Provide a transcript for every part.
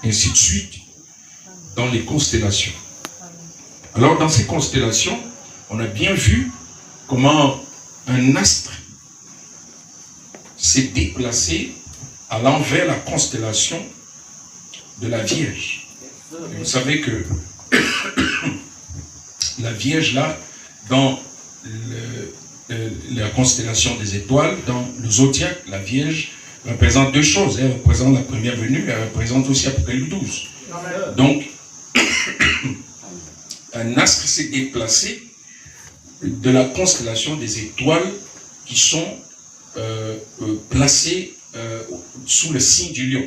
ainsi de suite, dans les constellations. Alors, dans ces constellations, on a bien vu comment un astre s'est déplacé allant vers la constellation de la Vierge. Et vous savez que la Vierge, là, dans la constellation des étoiles, dans le zodiaque, la Vierge représente deux choses. Elle représente la première venue, elle représente aussi Apocalypse 12. Donc, un astre s'est déplacé de la constellation des étoiles qui sont placées sous le signe du lion.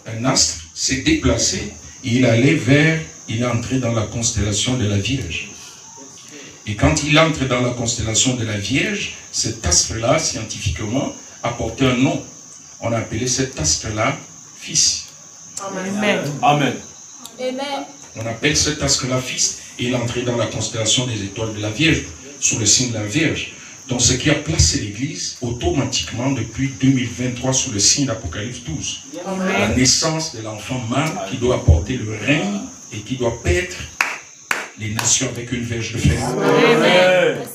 Un astre s'est déplacé et il est entré dans la constellation de la Vierge. Et quand il entre dans la constellation de la Vierge, cet astre-là, scientifiquement, a porté un nom. On a appelé cet astre-là Fils. Amen. Amen. Amen. On appelle cet astre-là Fils et il est entré dans la constellation des étoiles de la Vierge, sous le signe de la Vierge. Donc ce qui a placé l'Église automatiquement depuis 2023 sous le signe d'Apocalypse 12. Amen. La naissance de l'enfant mâle qui doit apporter le règne et qui doit paître les nations avec une verge de fer. Amen.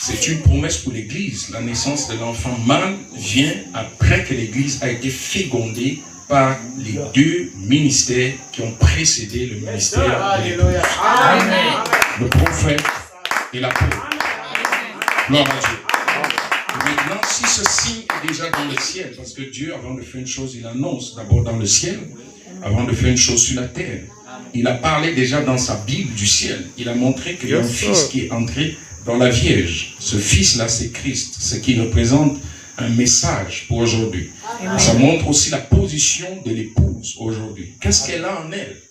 C'est une promesse pour l'Église. La naissance de l'enfant mâle vient après que l'Église a été fécondée par les deux ministères qui ont précédé le ministère de l'Église. Le prophète et l'apôtre. Gloire à Dieu. Et maintenant, si ce signe est déjà dans le ciel, parce que Dieu, avant de faire une chose, il annonce d'abord dans le ciel, avant de faire une chose sur la terre. Il a parlé déjà dans sa Bible du ciel. Il a montré qu'il y a un fils qui est entré dans la Vierge. Ce fils-là, c'est Christ, ce qui représente un message pour aujourd'hui. Ça montre aussi la position de l'épouse aujourd'hui. Qu'est-ce qu'elle a en elle?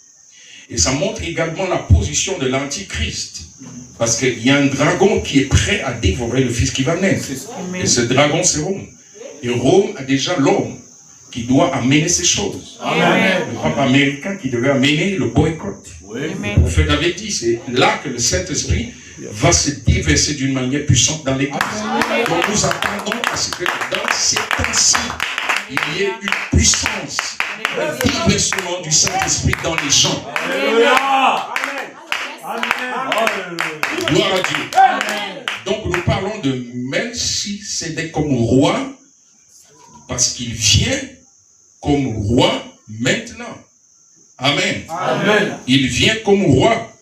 Et ça montre également la position de l'Antichrist. Parce qu'il y a un dragon qui est prêt à dévorer le fils qui va naître. Et ce dragon, c'est Rome. Et Rome a déjà l'homme qui doit amener ces choses. Amen. Le pape américain qui devait amener le boycott. Le prophète avait dit, c'est là que le Saint-Esprit va se déverser d'une manière puissante dans l'Église. Donc nous attendons à ce que dans ces temps-ci, il y ait une puissance, un déversement du Saint-Esprit dans les gens. Gloire à Dieu. Donc nous parlons de Melchisédek comme roi, parce qu'il vient comme roi maintenant. Amen. Amen. Il vient comme roi.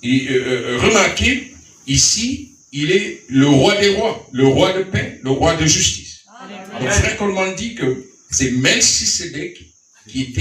Et remarquez, ici, il est le roi des rois, le roi de paix, le roi de justice. Donc frère Coleman dit que c'est Melchisédek qui était